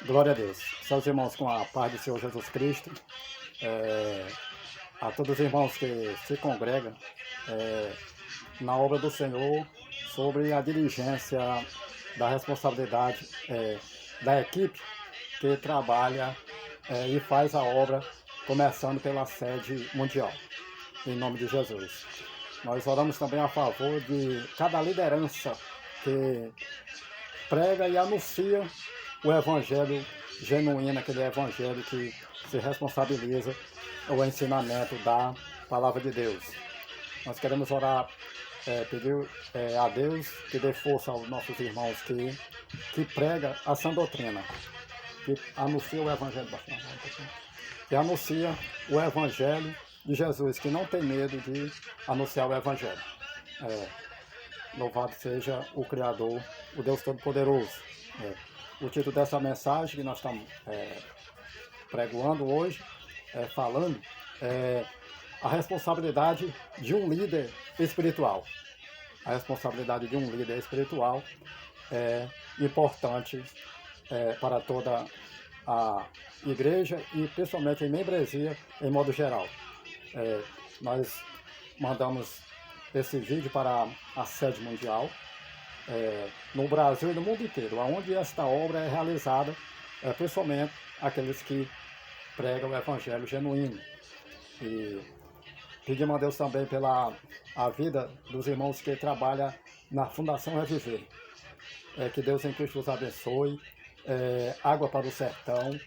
Glória a Deus. Seus irmãos, com a paz do Senhor Jesus Cristo, a todos os irmãos que se congregam na obra do Senhor, sobre a diligência da responsabilidade da equipe que trabalha e faz a obra, começando pela sede mundial, em nome de Jesus. Nós oramos também a favor de cada liderança que prega e anuncia o evangelho genuíno, aquele evangelho que se responsabiliza o ensinamento da palavra de Deus. Nós queremos orar, pedir a Deus que dê força aos nossos irmãos que prega a sã doutrina, que anuncia o evangelho, que anuncia o evangelho de Jesus, que não tem medo de anunciar o evangelho. Louvado seja o Criador, o Deus Todo-Poderoso. O título dessa mensagem que nós estamos pregoando hoje, falando, a responsabilidade de um líder espiritual. A responsabilidade de um líder espiritual é importante para toda a igreja e principalmente em membresia em modo geral. Nós mandamos esse vídeo para a sede mundial, no Brasil e no mundo inteiro, onde esta obra é realizada, principalmente aqueles que pregam o evangelho genuíno. E pedimos a Deus também pela a vida dos irmãos que trabalham na Fundação Reviver. Que Deus em Cristo os abençoe. Água para o Sertão.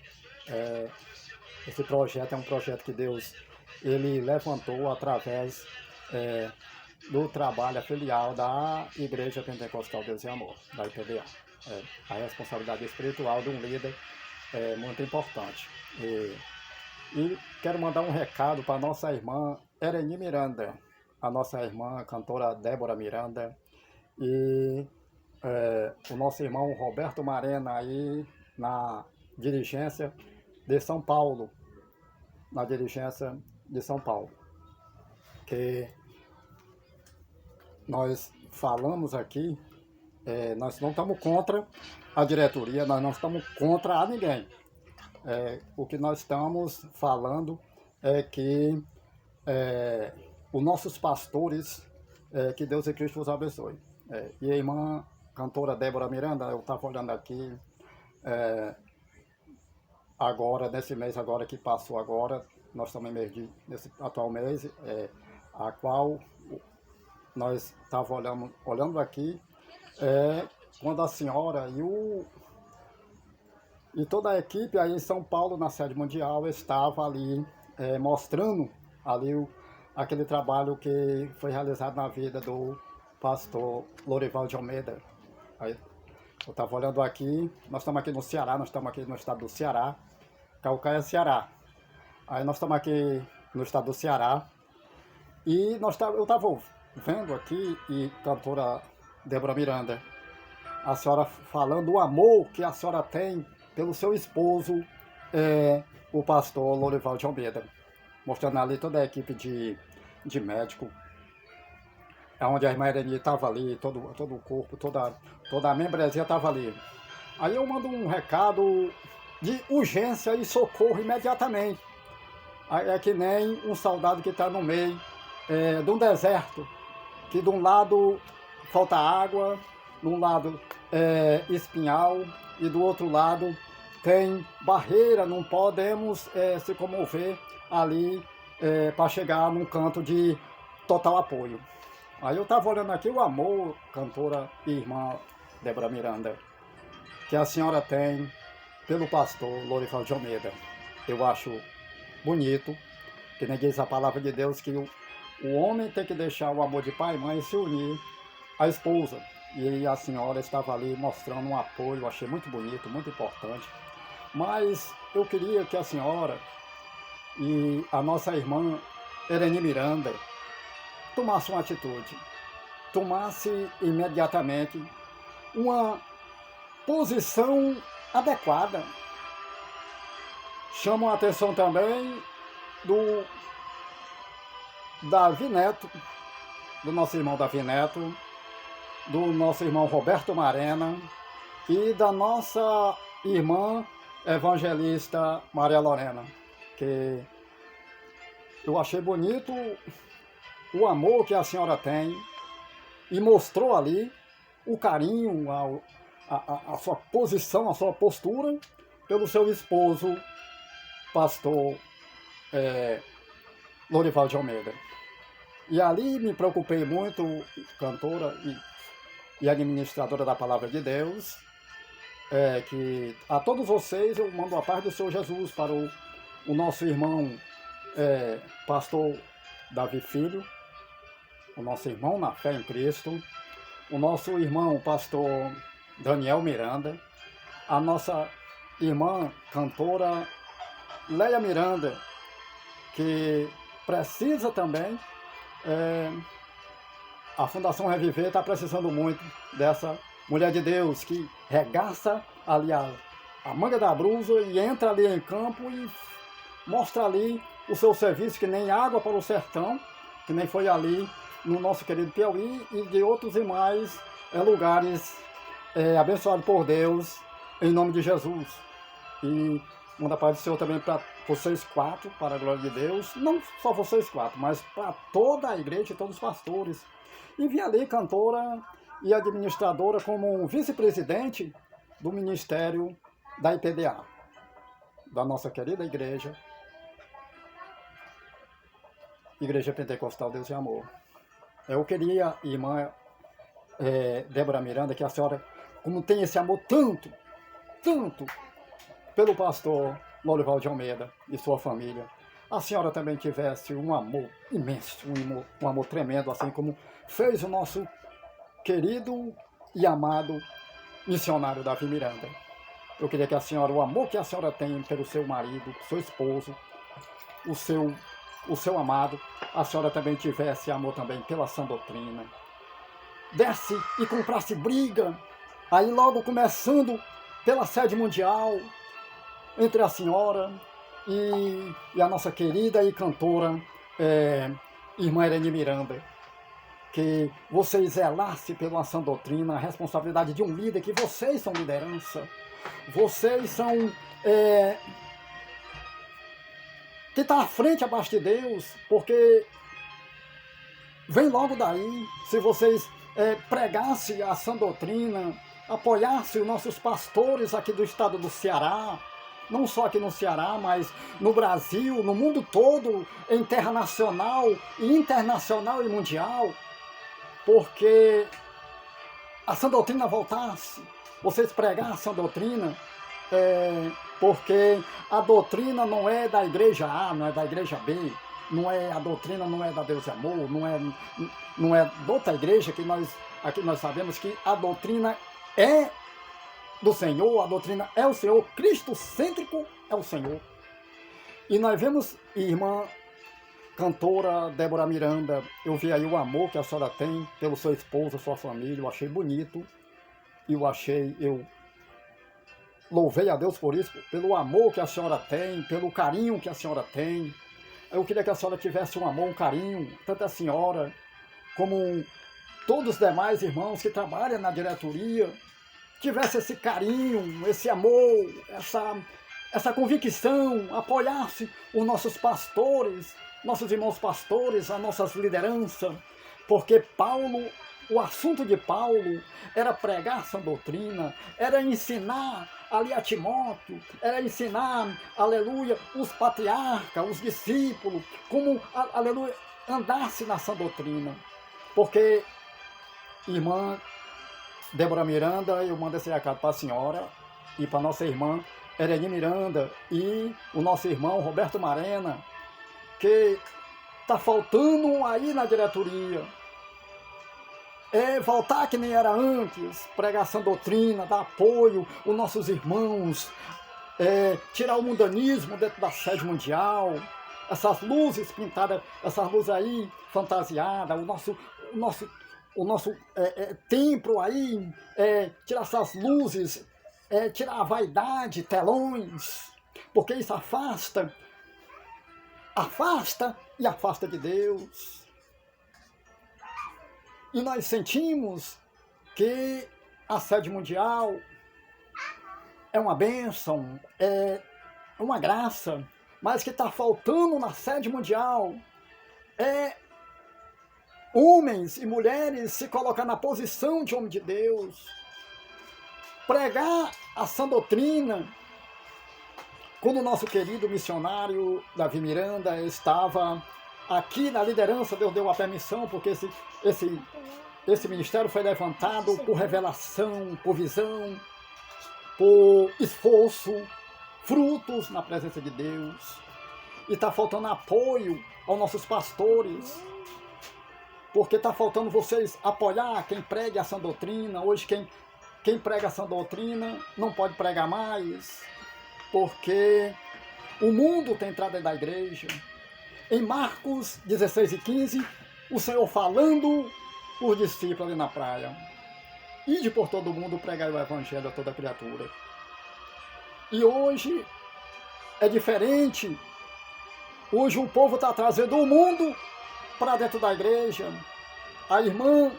Esse projeto é um projeto que Deus ele levantou através do trabalho filial da Igreja Pentecostal Deus e Amor, da IPDA. A responsabilidade espiritual de um líder é muito importante. E quero mandar um recado para a nossa irmã Ereni Miranda, a nossa irmã cantora Débora Miranda, e o nosso irmão Roberto Marena aí na dirigência de São Paulo, que nós falamos aqui, nós não estamos contra a diretoria, nós não estamos contra a ninguém. O que nós estamos falando é que os nossos pastores, que Deus e Cristo os abençoe. E a irmã cantora Débora Miranda, eu estava olhando aqui, agora, nesse mês agora que passou agora, nós estamos em mês nesse atual mês, a qual nós estávamos olhando aqui, quando a senhora e toda a equipe aí em São Paulo, na sede mundial, estava ali mostrando ali aquele trabalho que foi realizado na vida do pastor Lorival de Almeida. Aí, eu estava olhando aqui, nós estamos aqui no Ceará, nós estamos aqui no estado do Ceará, Caucaia, Ceará. Aí nós estamos aqui no estado do Ceará e eu estava vendo aqui, e cantora Débora Miranda, a senhora falando o amor que a senhora tem pelo seu esposo, o pastor Lorival de Almeida, mostrando ali toda a equipe de médico, onde a irmã Ereni estava ali, todo o corpo, toda a membresia estava ali. Aí eu mando um recado de urgência e socorro imediatamente. É que nem um soldado que está no meio de um deserto, que de um lado falta água, de um lado espinhal e do outro lado tem barreira, não podemos se comover ali para chegar num canto de total apoio. Aí eu estava olhando aqui o amor, cantora e irmã Débora Miranda, que a senhora tem pelo pastor Lorival de Almeida. Eu acho bonito, que nem diz a palavra de Deus, que o homem tem que deixar o amor de pai e mãe e se unir à esposa. E a senhora estava ali mostrando um apoio, eu achei muito bonito, muito importante. Mas eu queria que a senhora e a nossa irmã Ereni Miranda tomasse uma atitude, tomasse imediatamente uma posição adequada. Chamo a atenção também do Davi Neto, do nosso irmão Davi Neto, do nosso irmão Roberto Marena e da nossa irmã evangelista Maria Lorena, que eu achei bonito o amor que a senhora tem e mostrou ali o carinho, a sua posição, a sua postura pelo seu esposo, pastor Lorival de Almeida. E ali me preocupei muito, cantora e administradora da Palavra de Deus, que a todos vocês eu mando a paz do Senhor Jesus para o nosso irmão pastor Davi Filho, o nosso irmão na fé em Cristo, o nosso irmão pastor Daniel Miranda, a nossa irmã cantora Leia Miranda, que precisa também, a Fundação Reviver está precisando muito dessa mulher de Deus que regaça ali a manga da blusa e entra ali em campo e mostra ali o seu serviço, que nem água para o sertão, que nem foi ali no nosso querido Piauí e de outros e mais lugares abençoados por Deus, em nome de Jesus. E manda a paz do Senhor também para vocês quatro, para a glória de Deus, não só vocês quatro, mas para toda a igreja e todos os pastores. E vi ali cantora e administradora como vice-presidente do Ministério da IPDA, da nossa querida igreja, Igreja Pentecostal Deus e Amor. Eu queria, irmã Débora Miranda, que a senhora, como tem esse amor tanto pelo pastor Lorival de Almeida e sua família, a senhora também tivesse um amor imenso, um amor tremendo, assim como fez o nosso querido e amado missionário Davi Miranda. Eu queria que a senhora, o amor que a senhora tem pelo seu marido, seu esposo, o seu amado, a senhora também tivesse amor também pela sã doutrina. Desse e comprasse briga, aí logo começando pela sede mundial, entre a senhora e a nossa querida e cantora irmã Irene Miranda, que vocês zelassem pela sã doutrina, a responsabilidade de um líder, que vocês são liderança, vocês são que está à frente abaixo de Deus, porque vem logo daí, se vocês pregassem a sã doutrina, apoiassem os nossos pastores aqui do estado do Ceará, não só aqui no Ceará, mas no Brasil, no mundo todo, em terra nacional e internacional e mundial, porque a sã doutrina voltasse, vocês pregassem a doutrina, porque a doutrina não é da igreja A, não é da igreja B, a doutrina não é da Deus e Amor, não é de outra igreja, que aqui nós sabemos que a doutrina é do Senhor, a doutrina é o Senhor, Cristo-cêntrico é o Senhor. E nós vemos, irmã cantora Débora Miranda, eu vi aí o amor que a senhora tem pelo seu esposo, sua família, eu achei bonito, eu louvei a Deus por isso, pelo amor que a senhora tem, pelo carinho que a senhora tem. Eu queria que a senhora tivesse um amor, um carinho, tanto a senhora como todos os demais irmãos que trabalham na diretoria, tivesse esse carinho, esse amor, essa convicção, apoiasse os nossos pastores, nossos irmãos pastores, as nossas lideranças, porque Paulo, o assunto de Paulo era pregar essa doutrina, era ensinar ali a Timóteo, era ensinar, aleluia, os patriarcas, os discípulos, como, aleluia, andasse nessa doutrina. Porque, irmã Débora Miranda, eu mando esse recado para a senhora e para a nossa irmã Irene Miranda e o nosso irmão Roberto Marena, que está faltando aí na diretoria. Voltar que nem era antes, pregação doutrina, dar apoio aos nossos irmãos, tirar o mundanismo dentro da sede mundial, essas luzes pintadas, essas luzes aí fantasiadas, o nosso templo aí, tirar essas luzes, tirar a vaidade, telões, porque isso afasta afasta e afasta de Deus. E nós sentimos que a sede mundial é uma bênção, é uma graça, mas que está faltando na sede mundial é homens e mulheres se colocar na posição de homem de Deus, pregar a sã doutrina. Quando o nosso querido missionário Davi Miranda estava aqui na liderança, Deus deu a permissão, porque esse ministério foi levantado por revelação, por visão, por esforço, frutos na presença de Deus. E está faltando apoio aos nossos pastores, porque está faltando vocês apoiar quem prega a sã doutrina. Hoje quem prega a sã doutrina não pode pregar mais, porque o mundo tem entrado dentro da igreja. Em Marcos 16:15, o Senhor falando por discípulos ali na praia: ide por todo mundo pregar o evangelho a toda criatura. E hoje é diferente. Hoje o povo está trazendo o mundo para dentro da igreja. A irmã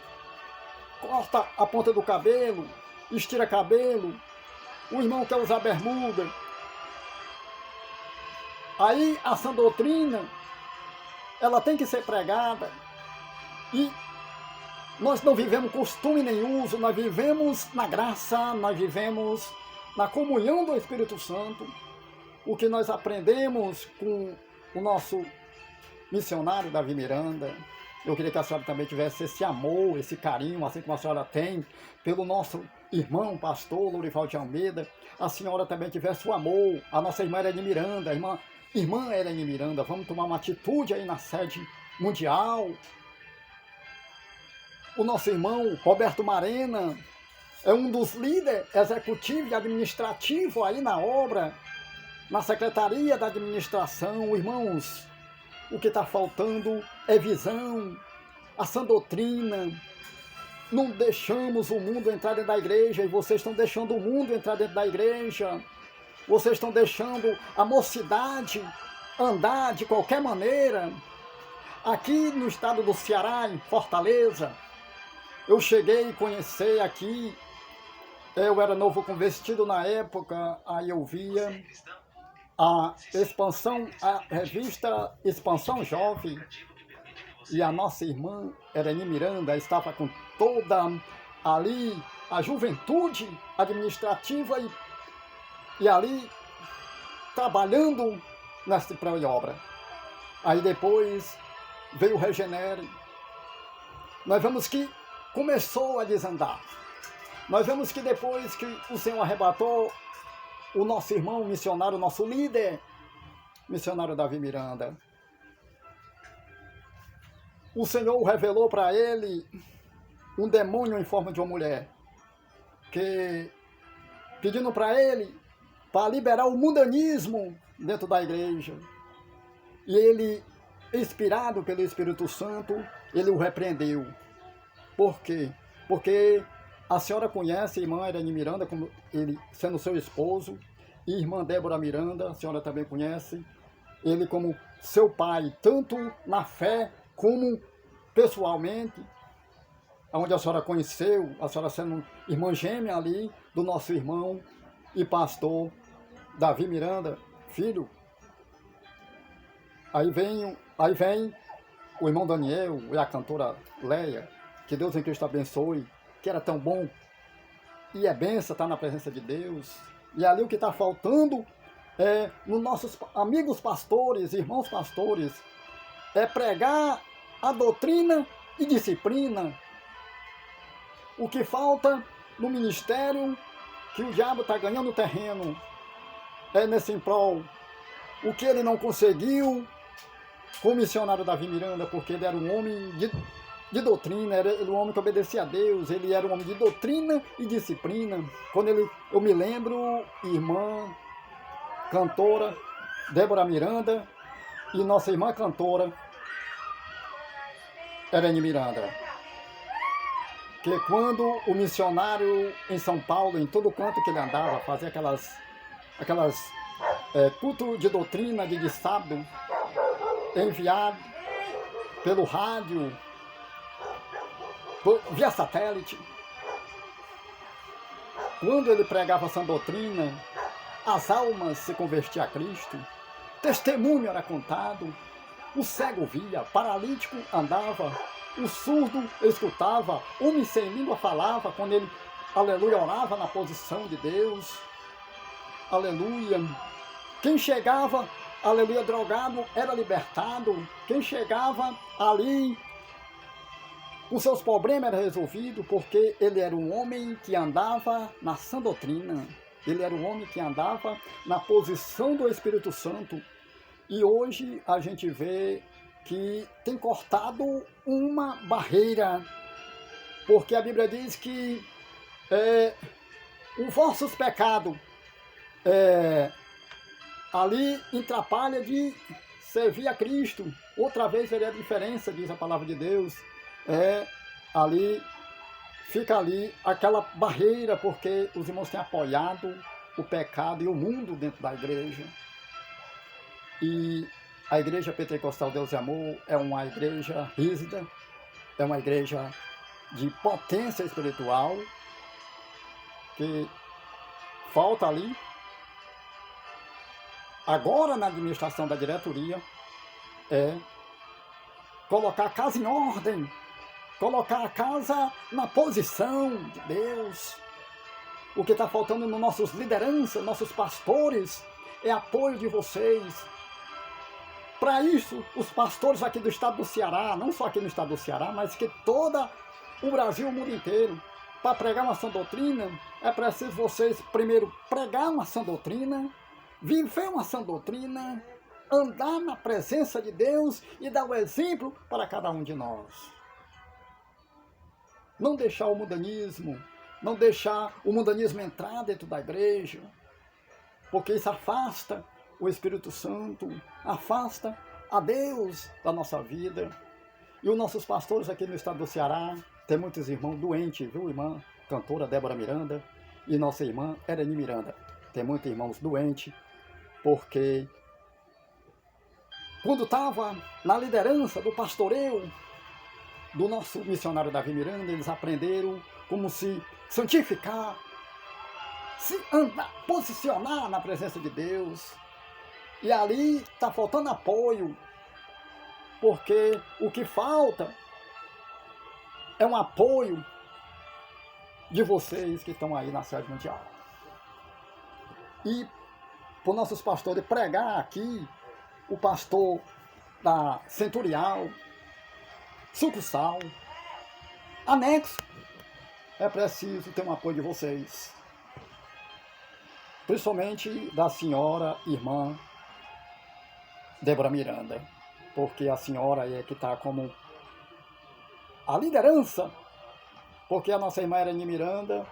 corta a ponta do cabelo, estira cabelo, o irmão quer usar bermuda. Aí a sã doutrina, ela tem que ser pregada, e nós não vivemos costume nem uso, nós vivemos na graça, nós vivemos na comunhão do Espírito Santo. O que nós aprendemos com o nosso missionário Davi Miranda. Eu queria que a senhora também tivesse esse amor, esse carinho, assim como a senhora tem pelo nosso irmão, pastor Lorival de Almeida. A senhora também tivesse o amor. A nossa irmã Helene Miranda, irmã Helene Miranda, vamos tomar uma atitude aí na sede mundial. O nosso irmão Roberto Marena é um dos líderes executivos e administrativos aí na obra, na Secretaria da Administração. Irmãos, o que está faltando é visão, a sã doutrina. Não deixamos o mundo entrar dentro da igreja, e vocês estão deixando o mundo entrar dentro da igreja. Vocês estão deixando a mocidade andar de qualquer maneira. Aqui no estado do Ceará, em Fortaleza, eu cheguei a conhecer aqui, eu era novo convertido na época, aí eu via a revista Expansão Jovem, e a nossa irmã Helene Miranda estava com toda ali a juventude administrativa e ali trabalhando nessa pré-obra. Aí depois veio o Regenere. Nós vemos que começou a desandar. Nós vemos que depois que o Senhor arrebatou o nosso irmão missionário, nosso líder, missionário Davi Miranda, o Senhor revelou para ele um demônio em forma de uma mulher, que pedindo para ele para liberar o mundanismo dentro da igreja. E ele, inspirado pelo Espírito Santo, ele o repreendeu. Por quê? Porque a senhora conhece a irmã Helene Miranda, como ele sendo seu esposo, e irmã Débora Miranda, a senhora também conhece ele como seu pai, tanto na fé como pessoalmente, onde a senhora conheceu, a senhora sendo irmã gêmea ali do nosso irmão e pastor Davi Miranda, filho. Aí vem o irmão Daniel e a cantora Leia, que Deus em Cristo abençoe, que era tão bom, e é benção estar na presença de Deus. E ali o que está faltando nos nossos amigos pastores, irmãos pastores, é pregar a doutrina e disciplina. O que falta no ministério, que o diabo está ganhando terreno, é nesse em prol. O que ele não conseguiu com o missionário Davi Miranda, porque ele era um homem de doutrina, era um homem que obedecia a Deus, ele era um homem de doutrina e disciplina. Quando eu me lembro, irmã cantora Débora Miranda e nossa irmã cantora Helene Miranda, que quando o missionário em São Paulo, em todo canto que ele andava, fazia aquelas culto de doutrina de sábado, enviado pelo rádio, via satélite. Quando ele pregava essa doutrina, as almas se convertiam a Cristo, testemunho era contado, o cego via, paralítico andava, o surdo escutava, homem sem língua falava, quando ele, aleluia, orava na posição de Deus, aleluia. Quem chegava, aleluia, drogado, era libertado, quem chegava ali, os seus problemas eram resolvidos, porque ele era um homem que andava na sã doutrina, ele era um homem que andava na posição do Espírito Santo. E hoje a gente vê que tem cortado uma barreira, porque a Bíblia diz que os vossos pecados ali atrapalha de servir a Cristo. Outra vez veria a diferença, diz a palavra de Deus. Ali fica ali aquela barreira, porque os irmãos têm apoiado o pecado e o mundo dentro da igreja. E a Igreja Pentecostal Deus e Amor é uma igreja rígida, é uma igreja de potência espiritual, que falta ali, agora na administração da diretoria, colocar a casa em ordem, colocar a casa na posição de Deus. O que está faltando nos nossos lideranças, nossos pastores, é apoio de vocês. Para isso, os pastores aqui do estado do Ceará, não só aqui no estado do Ceará, mas que todo o Brasil, o mundo inteiro, para pregar uma sã doutrina, é preciso vocês primeiro pregar uma sã doutrina, viver uma sã doutrina, andar na presença de Deus e dar o exemplo para cada um de nós. Não deixar o mundanismo, não deixar o mundanismo entrar dentro da igreja, porque isso afasta o Espírito Santo, afasta a Deus da nossa vida. E os nossos pastores aqui no estado do Ceará, tem muitos irmãos doentes, viu, irmã cantora Débora Miranda e nossa irmã Ereni Miranda. Tem muitos irmãos doentes, porque quando estava na liderança do pastoreio do nosso missionário Davi Miranda, eles aprenderam como se santificar, se andar, posicionar na presença de Deus. E ali está faltando apoio, porque o que falta é um apoio de vocês que estão aí na sede mundial. E para os nossos pastores pregar aqui, o pastor da Centurial, sucursal, anexo, é preciso ter um apoio de vocês. Principalmente da senhora irmã Débora Miranda, porque a senhora é que está como a liderança, porque a nossa irmã Ereni Miranda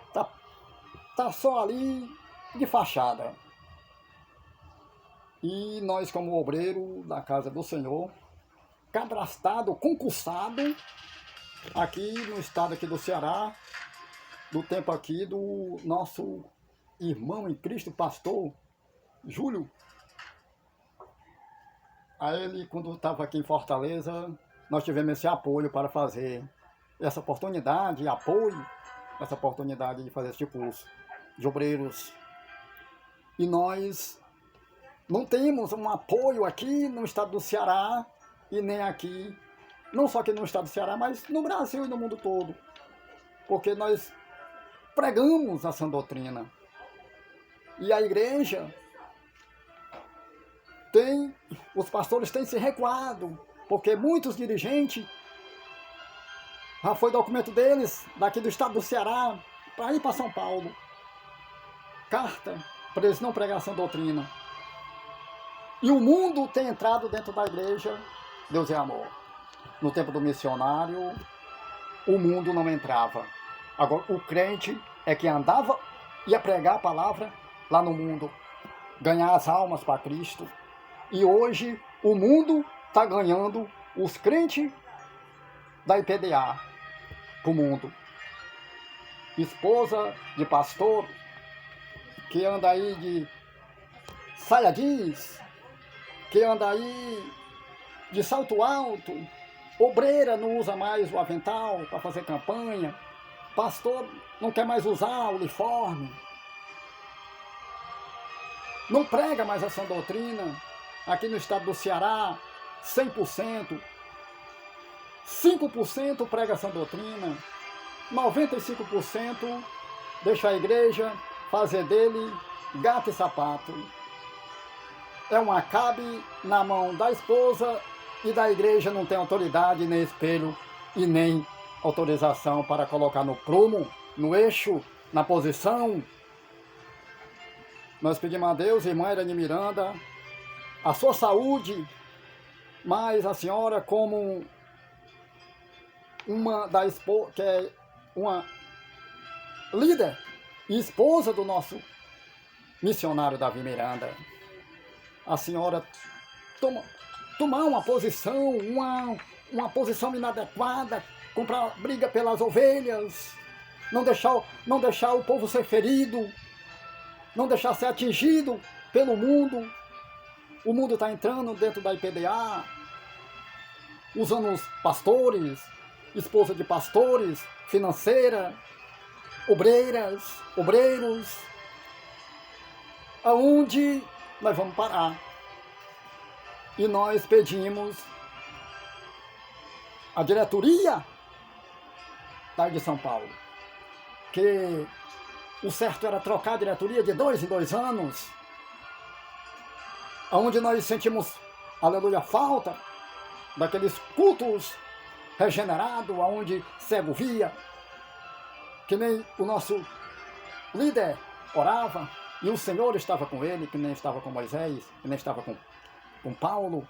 tá só ali de fachada. E nós, como obreiro da casa do Senhor, cadastrado, concursado, aqui no estado aqui do Ceará, do tempo aqui do nosso irmão em Cristo, pastor Júlio. A ele, quando estava aqui em Fortaleza, nós tivemos esse apoio para fazer essa oportunidade, essa oportunidade de fazer este curso de obreiros. E nós não temos um apoio aqui no estado do Ceará e nem aqui, não só aqui no estado do Ceará, mas no Brasil e no mundo todo, porque nós pregamos a sã doutrina. E a igreja os pastores têm se recuado, porque muitos dirigentes, já foi documento deles, daqui do estado do Ceará, para ir para São Paulo, carta para eles não pregar a sã doutrina. E o mundo tem entrado dentro da igreja, Deus é amor. No tempo do missionário, o mundo não entrava. Agora, o crente é que andava, ia pregar a palavra lá no mundo, ganhar as almas para Cristo. E hoje o mundo está ganhando os crentes da IPDA para o mundo. Esposa de pastor que anda aí de saia jeans, que anda aí de salto alto, obreira não usa mais o avental para fazer campanha, pastor não quer mais usar o uniforme, não prega mais essa doutrina. Aqui no estado do Ceará, 100%, 5% prega essa doutrina, 95% deixa a igreja fazer dele gato e sapato. É um acabe na mão da esposa e da igreja não tem autoridade, nem espelho e nem autorização para colocar no prumo, no eixo, na posição. Nós pedimos a Deus, irmã Irene Miranda, a sua saúde, mas a senhora como uma da esposa, que é uma líder e esposa do nosso missionário Davi Miranda, a senhora tomar uma posição, uma posição inadequada, comprar briga pelas ovelhas, não deixar o povo ser ferido, não deixar ser atingido pelo mundo. O mundo está entrando dentro da IPDA, usando os pastores, esposa de pastores, financeira, obreiros, aonde nós vamos parar. E nós pedimos a diretoria da de São Paulo, que o certo era trocar a diretoria de 2 em 2 anos, onde nós sentimos, aleluia, falta daqueles cultos regenerados, onde cego via, que nem o nosso líder orava, e o Senhor estava com ele, que nem estava com Moisés, que nem estava com Paulo,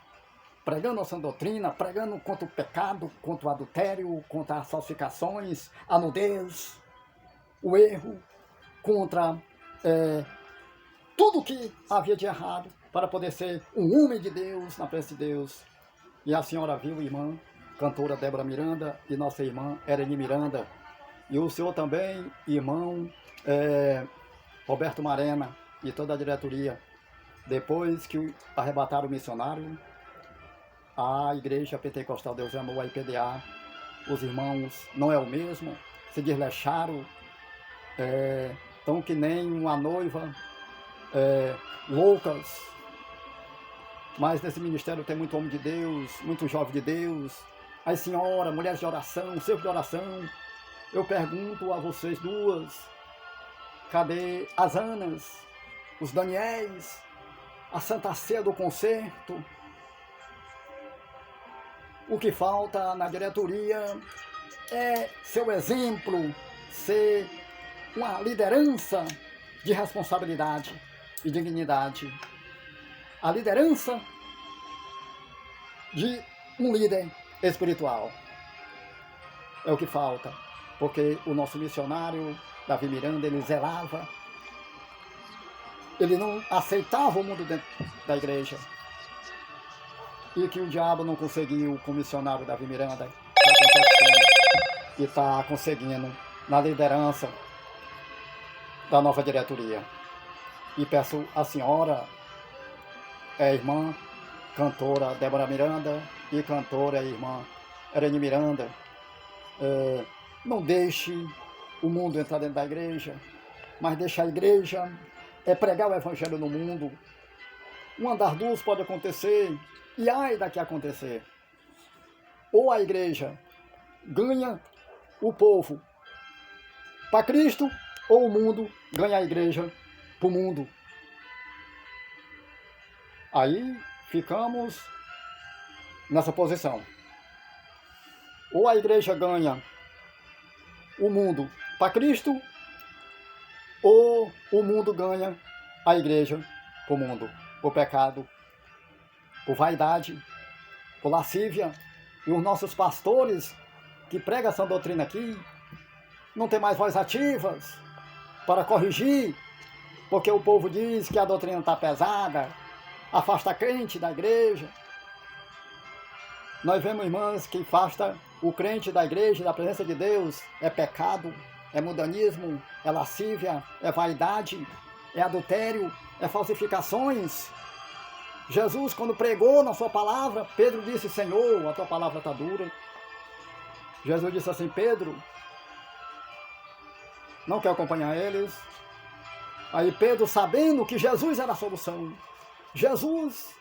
pregando a sã doutrina, pregando contra o pecado, contra o adultério, contra as falsificações, a nudez, o erro, contra tudo que havia de errado, para poder ser um homem de Deus, na presença de Deus. E a senhora viu, irmã, cantora Débora Miranda, e nossa irmã Irene Miranda, e o senhor também, irmão Roberto Marena, e toda a diretoria. Depois que arrebataram o missionário, a Igreja Pentecostal Deus Amou, a IPDA, os irmãos não é o mesmo, se desleixaram, tão que nem uma noiva, loucas. Mas nesse ministério tem muito homem de Deus, muito jovem de Deus, as senhoras, mulheres de oração, servos de oração. Eu pergunto a vocês duas, cadê as Anas, os Daniéis, a Santa Ceia do Concerto? O que falta na diretoria é seu exemplo, ser uma liderança de responsabilidade e dignidade. A liderança de um líder espiritual. É o que falta, porque o nosso missionário Davi Miranda, ele zelava, ele não aceitava o mundo dentro da igreja. E que o diabo não conseguiu com o missionário Davi Miranda, e está conseguindo na liderança da nova diretoria. E peço à senhora, irmã, cantora Débora Miranda, e cantora irmã Irene Miranda, não deixe o mundo entrar dentro da igreja, mas deixe a igreja pregar o evangelho no mundo. Um andar dulce pode acontecer, e ai daqui acontecer. Ou a igreja ganha o povo para Cristo, ou o mundo ganha a igreja para o mundo. Aí ficamos nessa posição. Ou a igreja ganha o mundo para Cristo, ou o mundo ganha a igreja para o mundo, por pecado, por vaidade, por lascívia. E os nossos pastores que pregam essa doutrina aqui não tem mais voz ativas para corrigir, porque o povo diz que a doutrina está pesada, afasta a crente da igreja. Nós vemos irmãs que afasta o crente da igreja, da presença de Deus, é pecado, é mundanismo, é lascívia, é vaidade, é adultério, é falsificações. Jesus, quando pregou na sua palavra, Pedro disse, Senhor, a tua palavra está dura. Jesus disse assim, Pedro, não quer acompanhar eles? Aí Pedro, sabendo que Jesus era a solução, Jesus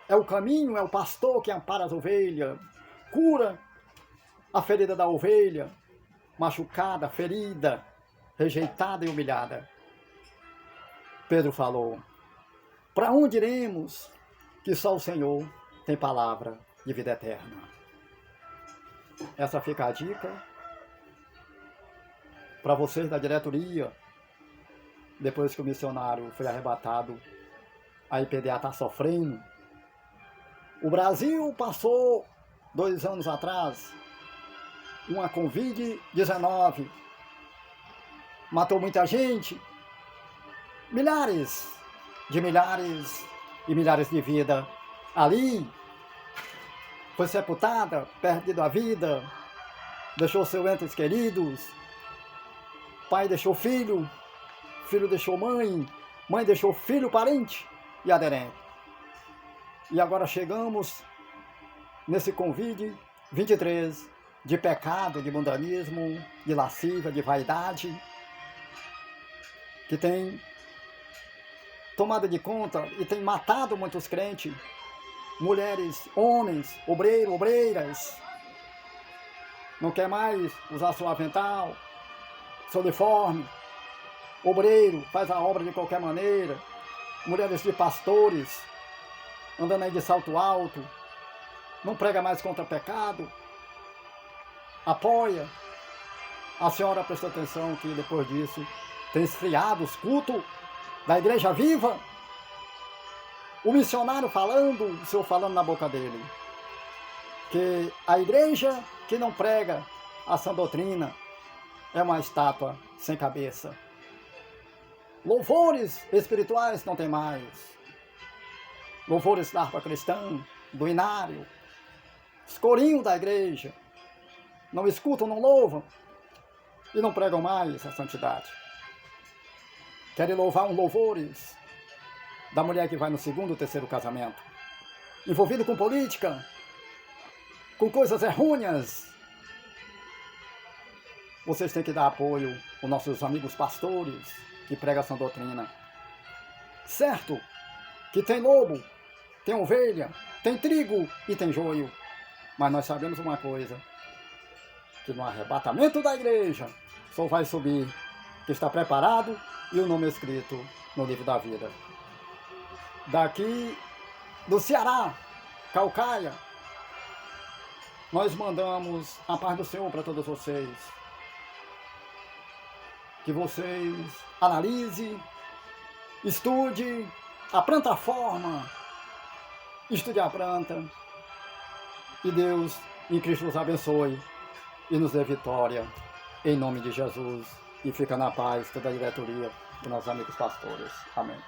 é o caminho, é o pastor que ampara as ovelhas, cura a ferida da ovelha, machucada, ferida, rejeitada e humilhada. Pedro falou, para onde iremos que só o Senhor tem palavra de vida eterna? Essa fica a dica para vocês da diretoria, depois que o missionário foi arrebatado, a IPDA está sofrendo. O Brasil passou 2 anos atrás uma Covid-19, matou muita gente, milhares e milhares de vidas ali, foi sepultada, perdendo a vida, deixou seus entes queridos, pai deixou filho, filho deixou mãe, mãe deixou filho, parente e aderente. E agora chegamos nesse Covid-23 de pecado, de mundanismo, de lascívia, de vaidade, que tem tomado de conta e tem matado muitos crentes, mulheres, homens, obreiros, obreiras, não quer mais usar seu avental, seu uniforme, obreiro, faz a obra de qualquer maneira, mulheres de pastores, andando aí de salto alto, não prega mais contra pecado, apoia. A senhora prestou atenção que depois disso tem esfriado os cultos da igreja viva? O missionário falando, o senhor falando na boca dele, que a igreja que não prega a sã doutrina é uma estátua sem cabeça. Louvores espirituais não tem mais. Louvores da harpa cristã, do inário, os corinhos da igreja, não escutam, não louvam e não pregam mais a santidade. Querem louvar uns louvores da mulher que vai no 2º ou 3º casamento, envolvido com política, com coisas errôneas. Vocês têm que dar apoio aos nossos amigos pastores que pregam essa doutrina. Certo que tem lobo, tem ovelha, tem trigo e tem joio, mas nós sabemos uma coisa, que no arrebatamento da igreja só vai subir que está preparado e o nome escrito no livro da vida. Daqui do Ceará, Caucaia, nós mandamos a paz do Senhor para todos vocês. Que vocês analisem, estude a plantaforma, estude a planta, e Deus em Cristo nos abençoe e nos dê vitória, em nome de Jesus, e fica na paz toda a diretoria dos nossos amigos pastores. Amém.